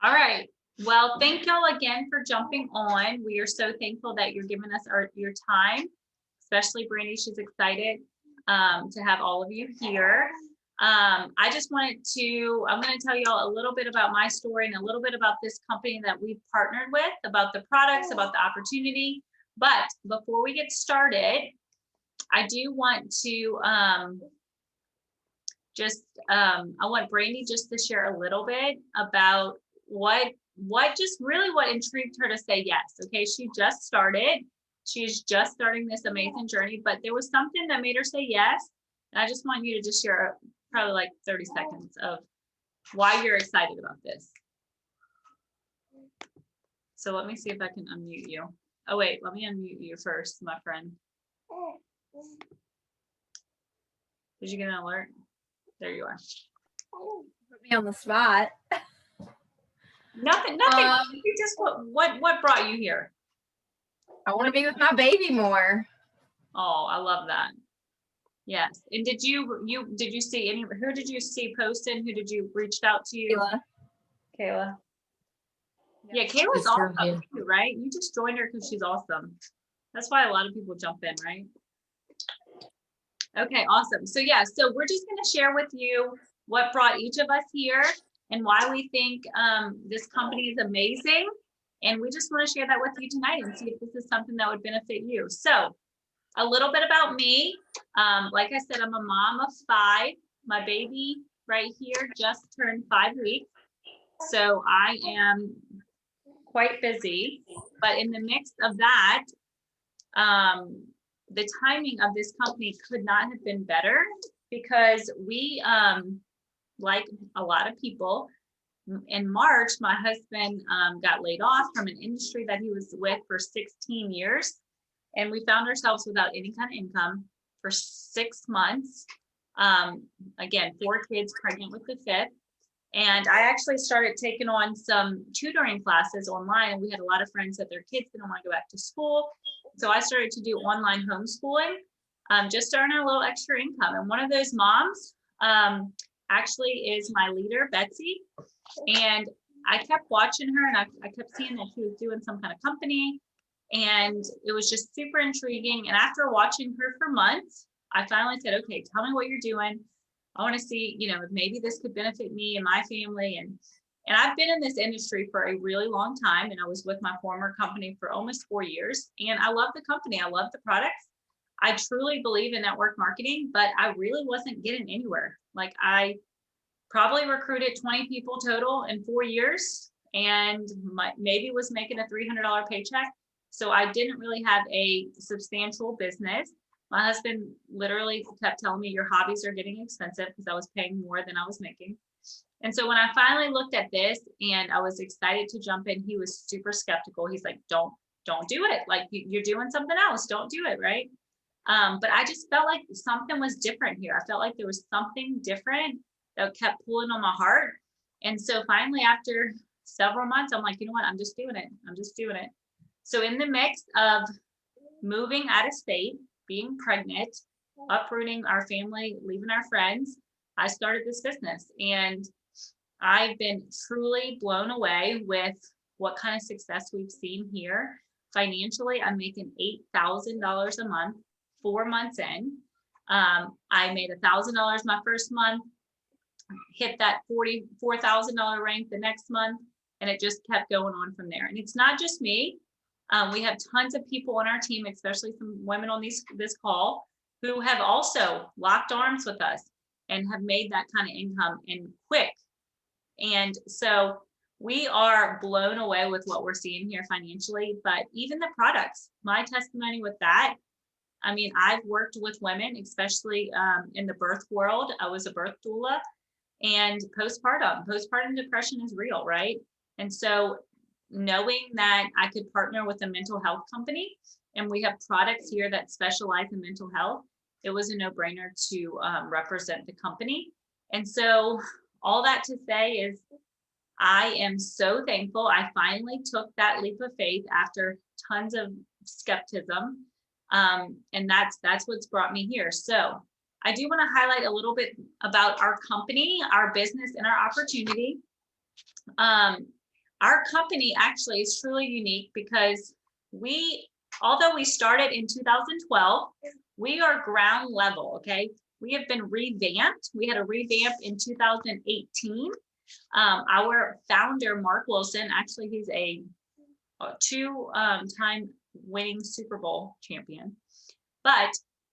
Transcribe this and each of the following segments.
All right. Well, thank y'all again for jumping on. We are so thankful that you're giving us your time, especially Brandy. She's excited to have all of you here. I just I'm going to tell y'all a little bit about my story and a little bit about this company that we've partnered with, about the products, about the opportunity. But before we get started, I do want to I want Brandy just to share a little bit about what intrigued her to say yes. Okay, she just started. She's just starting this amazing journey, but there was something that made her say yes. And I just want you to just share probably like 30 seconds of why you're excited about this. So let me see if I can unmute you. Oh wait, let me unmute you first, my friend. Did you get an alert? There you are. Put me on the spot. Nothing. You just what brought you here? I want to be with my baby more. Oh, I love that. Yes. And did you see who did you see posting? Who did you reached out to you? Kayla. Yeah, Kayla's awesome too, right? You just joined her because she's awesome. That's why a lot of people jump in, right? Okay, awesome. So yeah, so we're just going to share with you what brought each of us here and why we think this company is amazing. And we just want to share that with you tonight and see if this is something that would benefit you. So a little bit about me. Like I said, I'm a mom of 5. My baby right here just turned 5 weeks. So I am quite busy, but in the midst of that, the timing of this company could not have been better because we, like a lot of people, in March, my husband got laid off from an industry that he was with for 16 years. And we found ourselves without any kind of income for 6 months. Again, 4 kids, pregnant with the 5th. And I actually started taking on some tutoring classes online. And we had a lot of friends that their kids didn't want to go back to school. So I started to do online homeschooling, just to earn a little extra income. And one of those moms actually is my leader, Betsy. And I kept watching her and I kept seeing that she was doing some kind of company. And it was just super intriguing. And after watching her for months, I finally said, okay, tell me what you're doing. I want to see, if maybe this could benefit me and my family. And I've been in this industry for a really long time. And I was with my former company for almost 4 years. And I love the company. I love the products. I truly believe in network marketing, but I really wasn't getting anywhere. Like I probably recruited 20 people total in 4 years and maybe was making a $300 paycheck. So I didn't really have a substantial business. My husband literally kept telling me your hobbies are getting expensive because I was paying more than I was making. And so when I finally looked at this and I was excited to jump in, he was super skeptical. He's like, don't do it. Like you're doing something else. Don't do it. Right. But I just felt like something was different here. I felt like there was something different that kept pulling on my heart. And so finally, after several months, I'm like, you know what? I'm just doing it. I'm just doing it. So in the mix of moving out of state, being pregnant, uprooting our family, leaving our friends, I started this business. And I've been truly blown away with what kind of success we've seen here. Financially, I'm making $8,000 a month, 4 months in. I made $1,000 my first month, hit that $44,000 rank the next month, and it just kept going on from there. And it's not just me. We have tons of people on our team, especially some women on this call, who have also locked arms with us and have made that kind of income and quick. And so we are blown away with what we're seeing here financially, but even the products, my testimony with that, I mean, I've worked with women, especially in the birth world. I was a birth doula, and postpartum depression is real, right? And so knowing that I could partner with a mental health company and we have products here that specialize in mental health, it was a no-brainer to represent the company. And so all that to say is I am so thankful I finally took that leap of faith after tons of skepticism. And that's what's brought me here. So I do want to highlight a little bit about our company, our business, and our opportunity. our company actually is truly unique because although we started in 2012, we are ground level, okay? We have been revamped. We had a revamp in 2018. Our founder, Mark Wilson, actually he's a two-time winning Super Bowl champion, but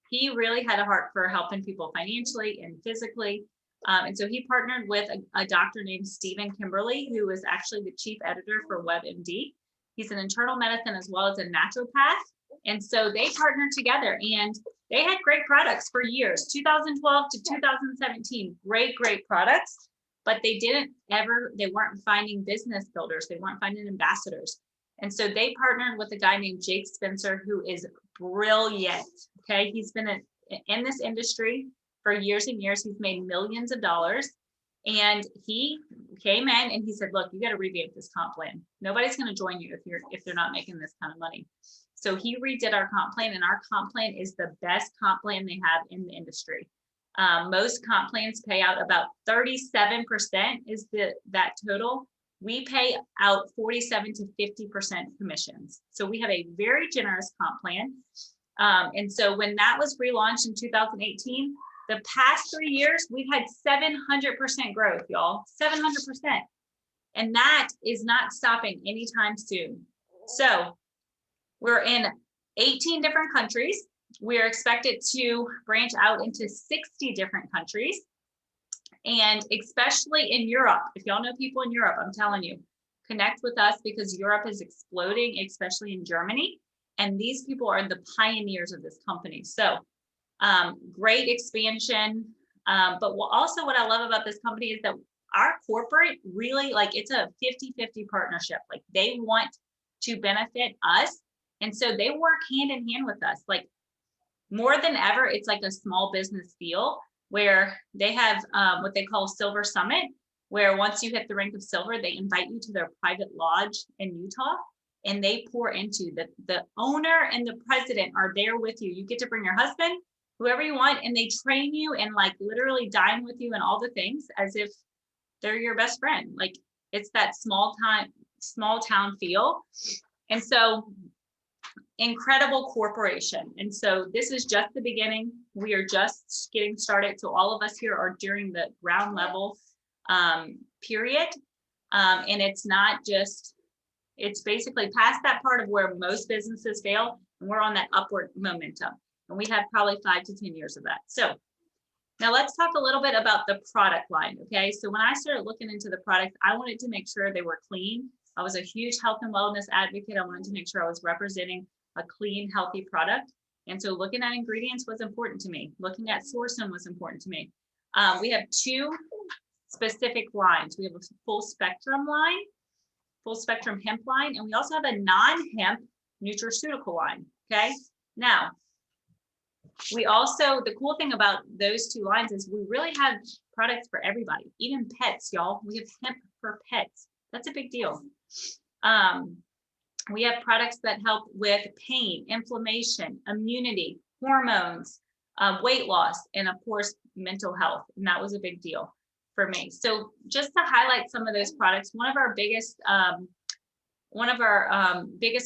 he really had a heart for helping people financially and physically. And so he partnered with a doctor named Stephen Kimberly, who is actually the chief editor for WebMD. He's an internal medicine as well as a naturopath. And so they partnered together and they had great products for years, 2012 to 2017, great products, but they weren't finding business builders. They weren't finding ambassadors. And so they partnered with a guy named Jake Spencer, who is brilliant. Okay. He's been in this industry for years and years. He's made millions of dollars. And he came in and he said, look, you got to revamp this comp plan. Nobody's going to join you if they're not making this kind of money. So he redid our comp plan, and our comp plan is the best comp plan they have in the industry. Most comp plans pay out about 37% is that total. We pay out 47 to 50% commissions. So we have a very generous comp plan. And so when that was relaunched in 2018, the past 3 years, we've had 700% growth, y'all, 700%. And that is not stopping anytime soon. So we're in 18 different countries. We're expected to branch out into 60 different countries. And especially in Europe, if y'all know people in Europe, I'm telling you, connect with us because Europe is exploding, especially in Germany. And these people are the pioneers of this company. So great expansion. But also what I love about this company is that our corporate really, like, it's a 50-50 partnership. Like, they want to benefit us. And so they work hand in hand with us. Like, more than ever, it's like a small business feel where they have what they call Silver Summit, where once you hit the rank of silver, they invite you to their private lodge in Utah, and they pour into the owner and the president are there with you. You get to bring your husband, whoever you want, and they train you and like literally dine with you and all the things as if they're your best friend. Like, it's that small town feel. And so incredible corporation. And so this is just the beginning. We are just getting started. So all of us here are during the ground level period. And it's not just, it's basically past that part of where most businesses fail. And we're on that upward momentum. And we have probably 5 to 10 years of that. So now let's talk a little bit about the product line. Okay. So when I started looking into the products, I wanted to make sure they were clean. I was a huge health and wellness advocate. I wanted to make sure I was representing a clean, healthy product. And so looking at ingredients was important to me. Looking at sourcing was important to me. We have 2 specific lines. We have a full spectrum line, full spectrum hemp line, and we also have a non-hemp nutraceutical line. Okay. Now, we also, the cool thing about those 2 lines is we really have products for everybody, even pets, y'all. We have hemp for pets. That's a big deal. We have products that help with pain, inflammation, immunity, hormones, weight loss, and of course, mental health. And that was a big deal for me. So just to highlight some of those products, one of our biggest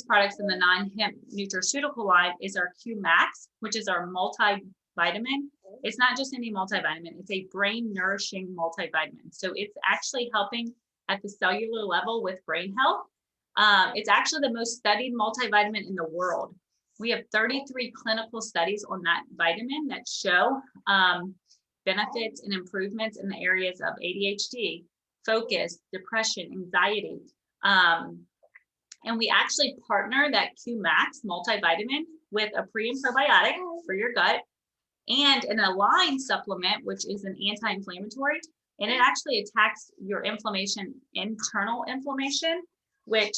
products in the non-hemp nutraceutical line is our Q Max, which is our multivitamin. It's not just any multivitamin, it's a brain nourishing multivitamin. So it's actually helping at the cellular level with brain health. It's actually the most studied multivitamin in the world. We have 33 clinical studies on that vitamin that show benefits and improvements in the areas of ADHD, focus, depression, anxiety. And we actually partner that Q Max multivitamin with a pre and probiotic for your gut and an Align supplement, which is an anti-inflammatory, and it actually attacks your inflammation, internal inflammation, which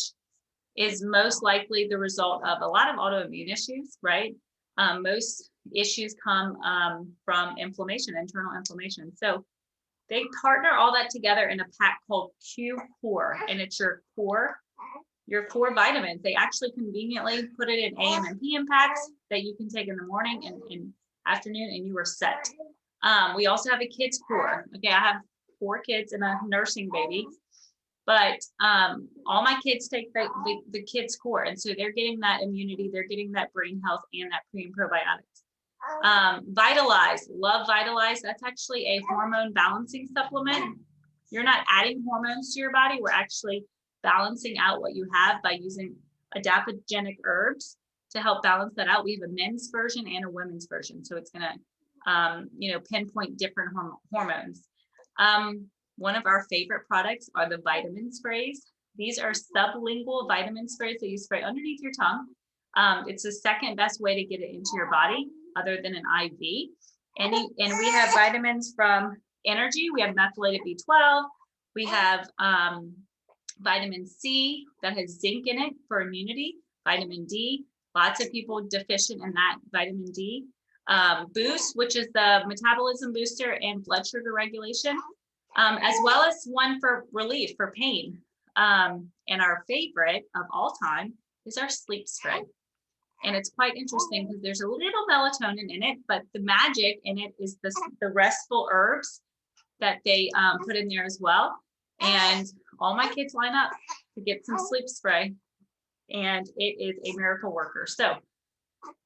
is most likely the result of a lot of autoimmune issues, right? Most issues come from inflammation, internal inflammation. So they partner all that together in a pack called Q Core, and it's your core vitamins. They actually conveniently put it in AM and PM packs that you can take in the morning and in afternoon, and you are set. We also have a kids core. Okay, I have 4 kids and a nursing baby, But all my kids take the kids core, and so they're getting that immunity, they're getting that brain health and that pre and probiotics. Vitalize, love Vitalize. That's actually a hormone balancing supplement. You're not adding hormones to your body. We're actually balancing out what you have by using adaptogenic herbs to help balance that out. We have a men's version and a women's version, so it's gonna pinpoint different hormones. One of our favorite products are the vitamin sprays. These are sublingual vitamin sprays that you spray underneath your tongue. It's the second best way to get it into your body other than an IV. And we have vitamins from Energy. We have methylated B12. We have vitamin C that has zinc in it for immunity, vitamin D. Lots of people deficient in that vitamin D. Boost, which is the metabolism booster and blood sugar regulation, as well as one for relief, for pain. And our favorite of all time is our sleep spray. And it's quite interesting because there's a little melatonin in it, but the magic in it is the restful herbs that they put in there as well. And all my kids line up to get some sleep spray, and it is a miracle worker. So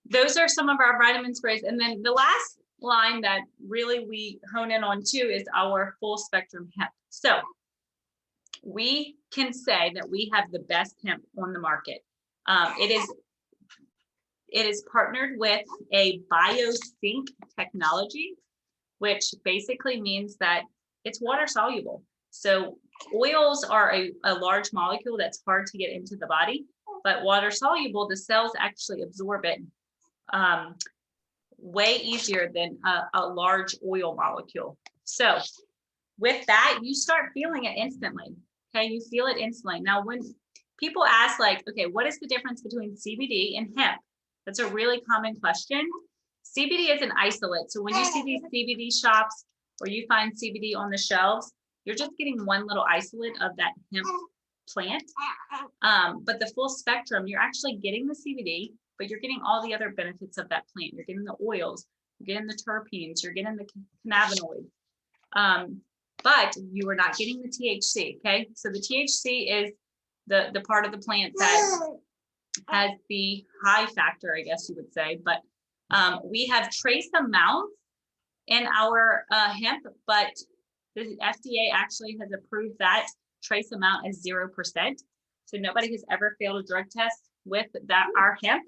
those are some of our vitamin sprays. And then the last line that really we hone in on too is our full spectrum hemp. So we can say that we have the best hemp on the market. It is partnered with a biosync technology, which basically means that it's water soluble. So oils are a large molecule that's hard to get into the body, but water soluble, the cells actually absorb it way easier than a large oil molecule. So with that, you start feeling it instantly. Okay, you feel it instantly. Now, when people ask like, okay, what is the difference between CBD and hemp? That's a really common question. CBD is an isolate. So when you see these CBD shops or you find CBD on the shelves, you're just getting one little isolate of that hemp plant. But the full spectrum, you're actually getting the CBD, but you're getting all the other benefits of that plant. You're getting the oils, you're getting the terpenes, you're getting the cannabinoids. But you are not getting the THC, okay? So the THC is the part of the plant that has the high factor, I guess you would say. But we have trace amounts in our hemp, but the FDA actually has approved that trace amount as 0%. So nobody has ever failed a drug test with our hemp.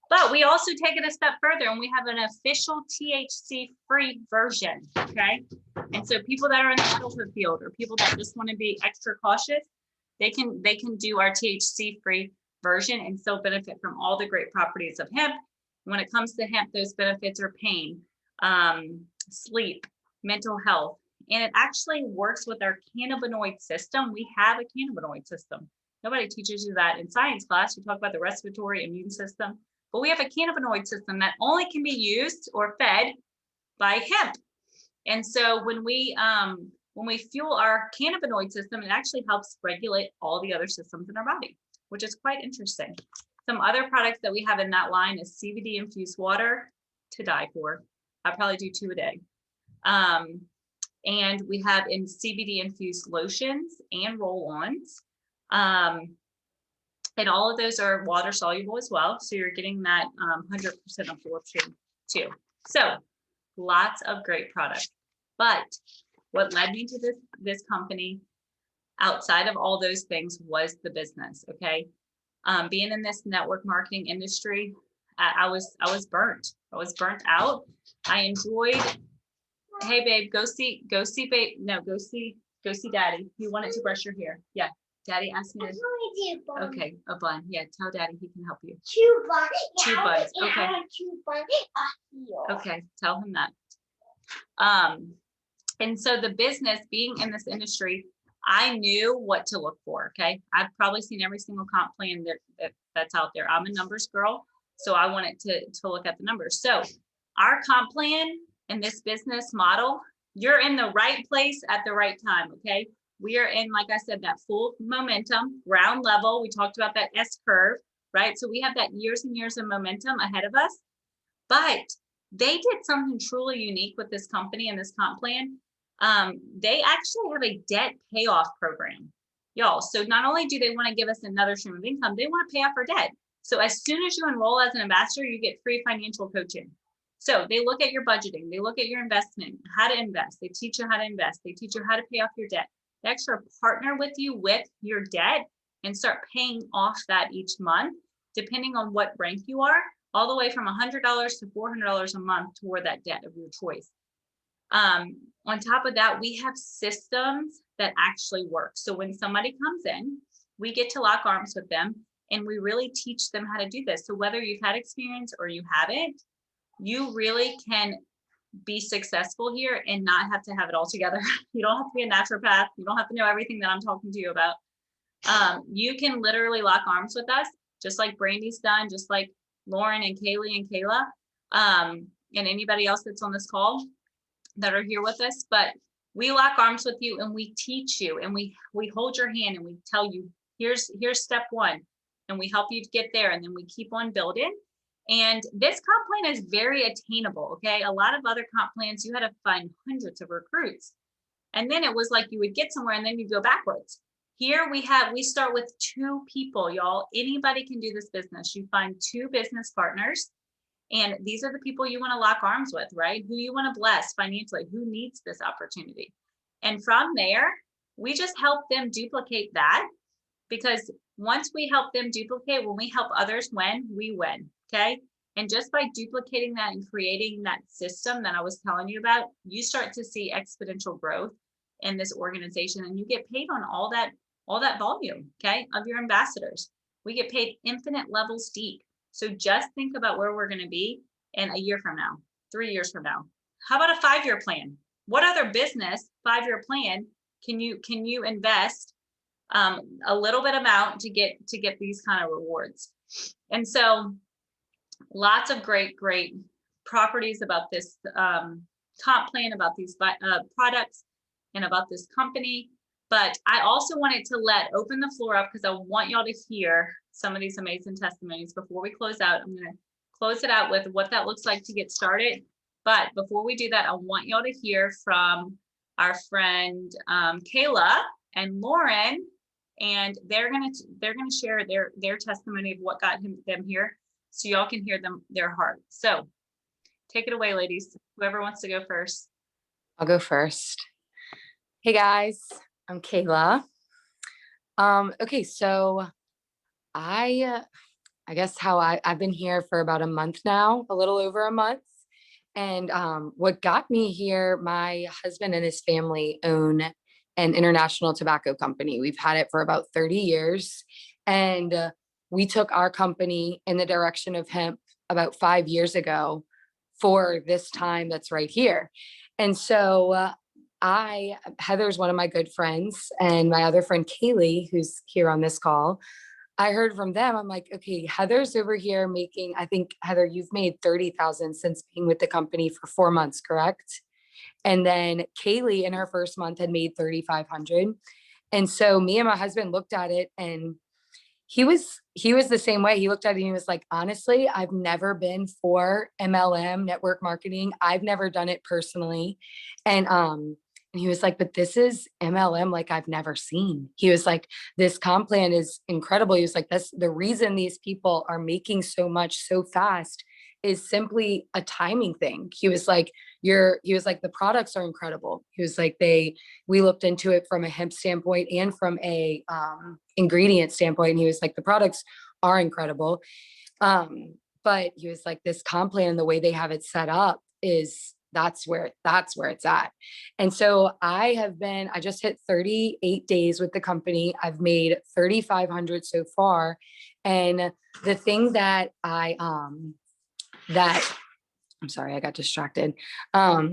But we also take it a step further, and we have an official THC-free version, okay? And so people that are in the medical field or people that just want to be extra cautious, they can do our THC-free version and still benefit from all the great properties of hemp. When it comes to hemp, those benefits are pain, sleep, mental health, and it actually works with our cannabinoid system. We have a cannabinoid system. Nobody teaches you that in science class. We talk about the respiratory immune system, but we have a cannabinoid system that only can be used or fed by hemp. And so when we fuel our cannabinoid system, it actually helps regulate all the other systems in our body, which is quite interesting. Some other products that we have in that line is CBD infused water, to die for. I probably do 2 a day. And we have in CBD infused lotions and roll-ons. And all of those are water soluble as well. So you're getting that 100% absorption too. So lots of great products. But what led me to this company outside of all those things was the business. Okay. Being in this network marketing industry, I was burnt. I was burnt out. I enjoyed, hey babe, go see babe. No, go see daddy. You wanted to brush your hair. Yeah. Daddy asked me to. Okay, a bun. Yeah, tell daddy he can help you. 2 buns. 2 buns. Okay. 2 buns. Okay, tell him that. And so the business, being in this industry, I knew what to look for. Okay, I've probably seen every single comp plan that's out there. I'm a numbers girl, so I wanted to look at the numbers. So our comp plan in this business model, you're in the right place at the right time. Okay. We are in, like I said, that full momentum, ground level. We talked about that S curve, right? So we have that years and years of momentum ahead of us. But they did something truly unique with this company and this comp plan. They actually have a debt payoff program. y'all. So not only do they want to give us another stream of income, they want to pay off our debt. So as soon as you enroll as an ambassador, you get free financial coaching. So they look at your budgeting, they look at your investment, how to invest. They teach you how to invest. They teach you how to pay off your debt. They actually partner with you with your debt and start paying off that each month, depending on what rank you are, all the way from $100 to $400 a month toward that debt of your choice. On top of that, we have systems that actually work. So when somebody comes in, we get to lock arms with them and we really teach them how to do this. So whether you've had experience or you haven't, you really can be successful here and not have to have it all together. You don't have to be a naturopath. You don't have to know everything that I'm talking to you about. You can literally lock arms with us, just like Brandy's done, just like Lauren and Kaylee and Kayla, and anybody else that's on this call that are here with us. But we lock arms with you and we teach you and we hold your hand and we tell you, here's step one, and we help you to get there. And then we keep on building. And this comp plan is very attainable. Okay. A lot of other comp plans, you had to find hundreds of recruits. And then it was like you would get somewhere and then you go backwards. Here we start with 2 people, y'all. Anybody can do this business. You find 2 business partners, and these are the people you want to lock arms with, right? Who you want to bless financially, who needs this opportunity. And from there, we just help them duplicate that, because once we help them duplicate, when we help others win, we win, okay? And just by duplicating that and creating that system that I was telling you about, you start to see exponential growth in this organization, and you get paid on all that volume, okay, of your ambassadors. We get paid infinite levels deep. So just think about where we're going to be in a year from now, 3 years from now. How about a 5-year plan? What other business 5-year plan can you invest a little bit amount to get these kind of rewards? And so lots of great properties about this comp plan, about these products, and about this company. But I also wanted to open the floor up because I want y'all to hear some of these amazing testimonies before we close out. I'm going to close it out with what that looks like to get started. But before we do that, I want y'all to hear from our friend Kayla and Lauren, and they're gonna share their testimony of what got them here, so y'all can hear their heart. So take it away, ladies. Whoever wants to go first. I'll go first. Hey guys, I'm Kayla. Okay, so I guess I've been here for about a month now, a little over a month. And what got me here, my husband and his family own an international tobacco company. We've had it for about 30 years. And we took our company in the direction of hemp about 5 years ago for this time that's right here. And so Heather's one of my good friends, and my other friend Kaylee, who's here on this call, I heard from them. I'm like, okay, Heather's over here making, I think, Heather, you've made 30,000 since being with the company for 4 months, correct? And then Kaylee in her first month had made 3,500. And so me and my husband looked at it, and he was the same way. He looked at it and he was like, honestly, I've never been for MLM, network marketing. I've never done it personally. And he was like, but this is MLM like I've never seen. He was like, this comp plan is incredible. He was like, that's the reason these people are making so much so fast is simply a timing thing. He was like, the products are incredible. He was like, we looked into it from a hemp standpoint and from a ingredient standpoint. And he was like, the products are incredible. But he was like, this comp plan and the way they have it set up that's where it's at. And so I just hit 38 days with the company. I've made 3,500 so far. And the thing that I'm sorry, I got distracted. What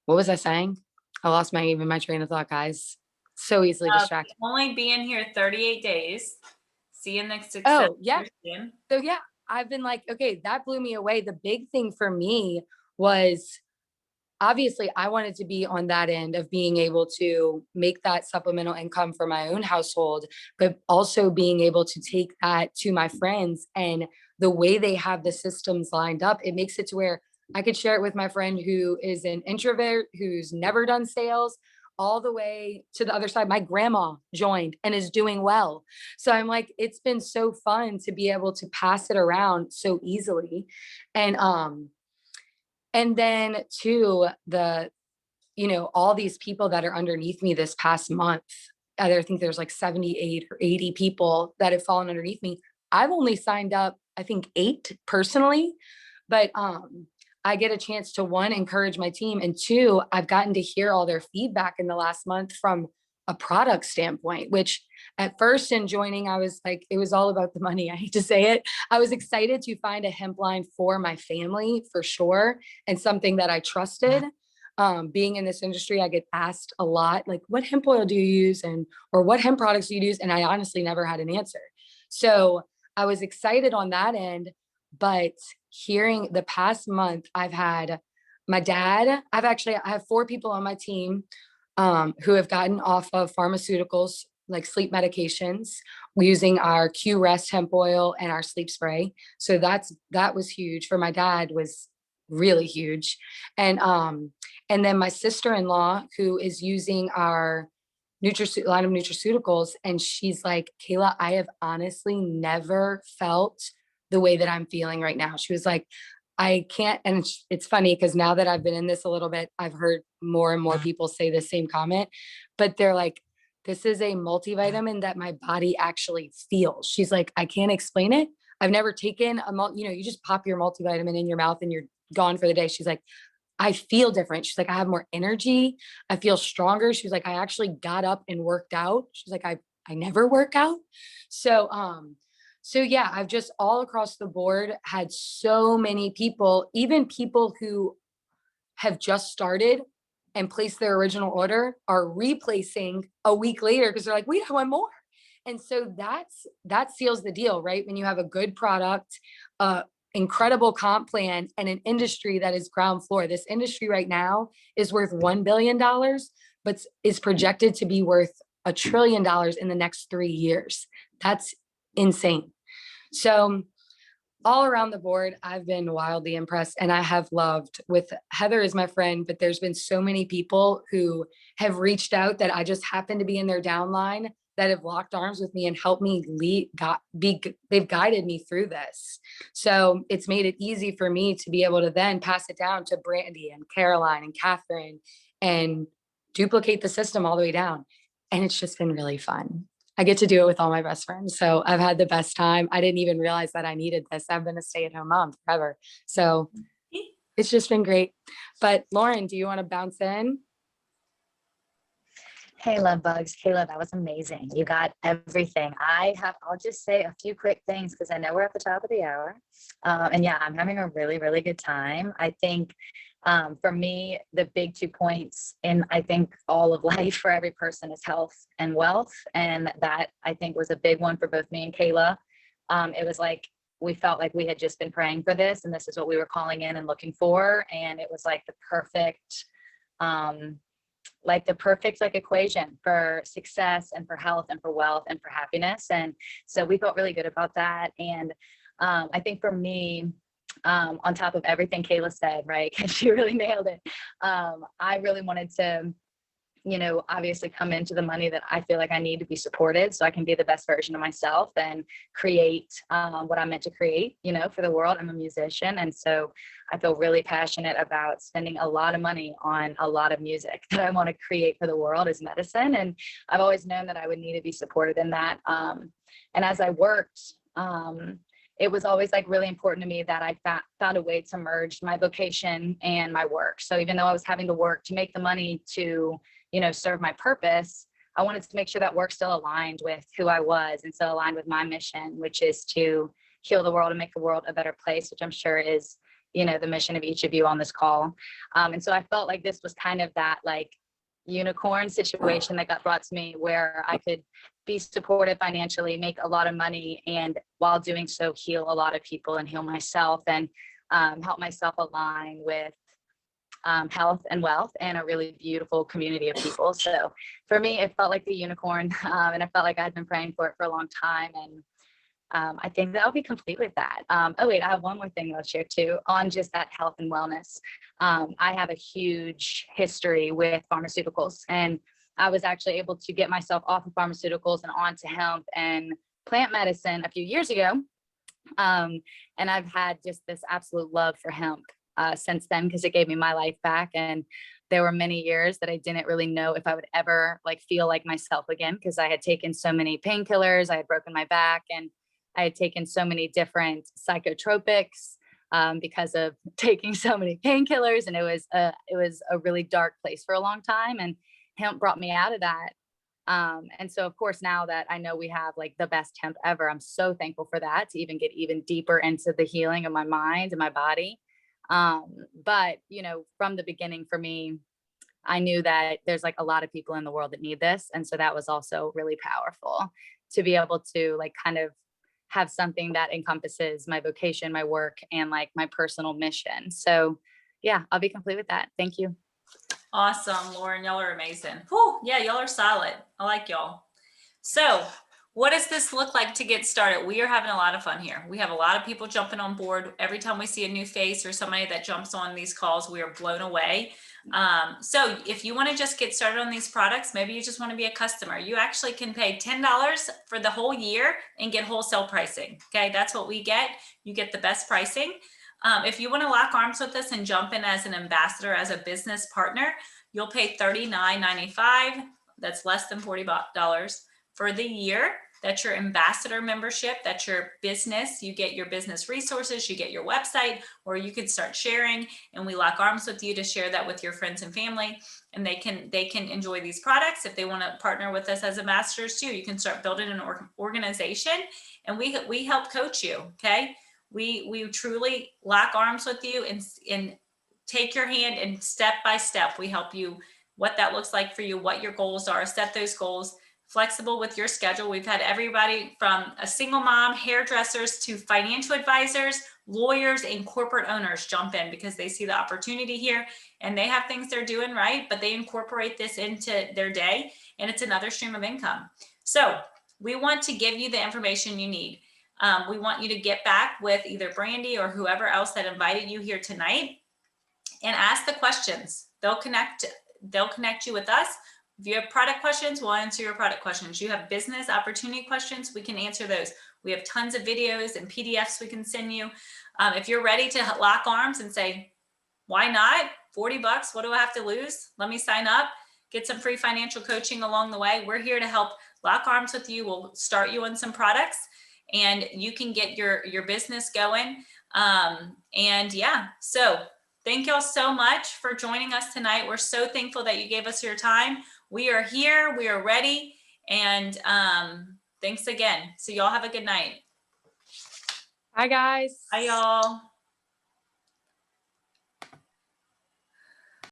was I saying? I lost my train of thought, guys. So easily distracted. Only being here 38 days. Seeing the success. Oh, yeah. So yeah, I've been like, okay, that blew me away. The big thing for me was, obviously I wanted to be on that end of being able to make that supplemental income for my own household, but also being able to take that to my friends. And the way they have the systems lined up, it makes it to where I could share it with my friend who is an introvert, who's never done sales, all the way to the other side. My grandma joined and is doing well. So I'm like, it's been so fun to be able to pass it around so easily. And then to the, all these people that are underneath me this past month, I think there's like 78 or 80 people that have fallen underneath me. I've only signed up, I think 8 personally, but I get a chance to, one, encourage my team, and 2, I've gotten to hear all their feedback in the last month from a product standpoint, which at first in joining, I was like, it was all about the money. I hate to say it. I was excited to find a hemp line for my family for sure, and something that I trusted. Being in this industry, I get asked a lot, like, what hemp oil do you use, or what hemp products do you use? And I honestly never had an answer. So I was excited on that end, but hearing the past month, I've had my dad, I have 4 people on my team who have gotten off of pharmaceuticals like sleep medications using our Q-Rest hemp oil and our sleep spray. So that was huge. For my dad, was really huge. And then my sister-in-law, who is using our line of nutraceuticals, and she's like, Kayla, I have honestly never felt the way that I'm feeling right now. She was like, I can't, and it's funny because now that I've been in this a little bit, I've heard more and more people say the same comment, but they're like, this is a multivitamin that my body actually feels. She's like, I can't explain it. I've never taken you just pop your multivitamin in your mouth and you're gone for the day. She's like, I feel different. She's like, I have more energy. I feel stronger. She's like, I actually got up and worked out. She's like, I never work out. So yeah, I've just all across the board had so many people, even people who have just started and placed their original order, are replacing a week later because they're like, wait, I want more. And so that seals the deal, right? When you have a good product, incredible comp plan, and an industry that is ground floor. This industry right now is worth $1 billion, but is projected to be worth $1 trillion in the next 3 years. That's insane. So all around the board, I've been wildly impressed, and I have loved, with Heather as my friend, but there's been so many people who have reached out that I just happen to be in their downline that have locked arms with me and helped me they've guided me through this. So it's made it easy for me to be able to then pass it down to Brandy and Caroline and Catherine and duplicate the system all the way down. And it's just been really fun. I get to do it with all my best friends. So I've had the best time. I didn't even realize that I needed this. I've been a stay-at-home mom forever. So it's just been great. But Lauren, do you want to bounce in? Hey, Love Bugs. Kayla, that was amazing. You got everything. I'll just say a few quick things because I know we're at the top of the hour. And yeah, I'm having a really, really good time. I think for me, the big 2 points in, I think, all of life for every person is health and wealth. And that, I think, was a big one for both me and Kayla. It was like, we felt like we had just been praying for this, and this is what we were calling in and looking for. And it was like the perfect, equation for success and for health and for wealth and for happiness. And so we felt really good about that. And I think for me, on top of everything Kayla said, right, because she really nailed it, I really wanted to, obviously come into the money that I feel like I need to be supported so I can be the best version of myself and create what I'm meant to create, for the world. I'm a musician. And so I feel really passionate about spending a lot of money on a lot of music that I want to create for the world as medicine. And I've always known that I would need to be supported in that. And as I worked, it was always like really important to me that I found a way to merge my vocation and my work. So even though I was having to work to make the money to, serve my purpose, I wanted to make sure that work still aligned with who I was and still aligned with my mission, which is to heal the world and make the world a better place, which I'm sure is, the mission of each of you on this call. And so I felt like this was kind of that like unicorn situation that got brought to me where I could be supported financially, make a lot of money, and while doing so, heal a lot of people and heal myself and help myself align with health and wealth and a really beautiful community of people. So for me, it felt like the unicorn, and I felt like I'd been praying for it for a long time. And I think that I'll be complete with that. Oh wait, I have one more thing I'll share too on just that health and wellness. I have a huge history with pharmaceuticals, and I was actually able to get myself off of pharmaceuticals and onto hemp and plant medicine a few years ago. And I've had just this absolute love for hemp since then, because it gave me my life back. And there were many years that I didn't really know if I would ever like feel like myself again, because I had taken so many painkillers, I had broken my back, and I had taken so many different psychotropics because of taking so many painkillers, and it was a really dark place for a long time. And hemp brought me out of that. And so of course, now that I know we have like the best hemp ever, I'm so thankful for that, to even get even deeper into the healing of my mind and my body. But you know, from the beginning for me, I knew that there's like a lot of people in the world that need this. And so that was also really powerful to be able to like kind of have something that encompasses my vocation, my work, and like my personal mission. So yeah, I'll be complete with that. Thank you. Awesome, Lauren, y'all are amazing. Whew, yeah, y'all are solid. I like y'all. So what does this look like to get started? We are having a lot of fun here. We have a lot of people jumping on board. Every time we see a new face or somebody that jumps on these calls, we are blown away. So if you want to just get started on these products, maybe you just want to be a customer, you actually can pay $10 for the whole year and get wholesale pricing. Okay, that's what we get. You get the best pricing. If you want to lock arms with us and jump in as an ambassador, as a business partner, you'll pay $39.95. That's less than $40 for the year. That's your ambassador membership. That's your business. You get your business resources, you get your website, or you can start sharing, and we lock arms with you to share that with your friends and family, and they can enjoy these products. If they want to partner with us as ambassadors too, you can start building an organization, and we help coach you. Okay. We truly lock arms with you and take your hand, and step by step, we help you what that looks like for you, what your goals are, set those goals, flexible with your schedule. We've had everybody from a single mom, hairdressers, to financial advisors, lawyers, and corporate owners jump in because they see the opportunity here, and they have things they're doing right, but they incorporate this into their day, and it's another stream of income. So we want to give you the information you need. We want you to get back with either Brandy or whoever else that invited you here tonight and ask the questions. They'll connect you with us. If you have product questions, we'll answer your product questions. You have business opportunity questions, we can answer those. We have tons of videos and PDFs we can send you. If you're ready to lock arms and say, why not? $40, what do I have to lose? Let me sign up, get some free financial coaching along the way. We're here to help lock arms with you. We'll start you on some products, and you can get your business going. And yeah, so thank y'all so much for joining us tonight. We're so thankful that you gave us your time. We are here, we are ready, and thanks again. So y'all have a good night. Hi, guys. Bye, y'all.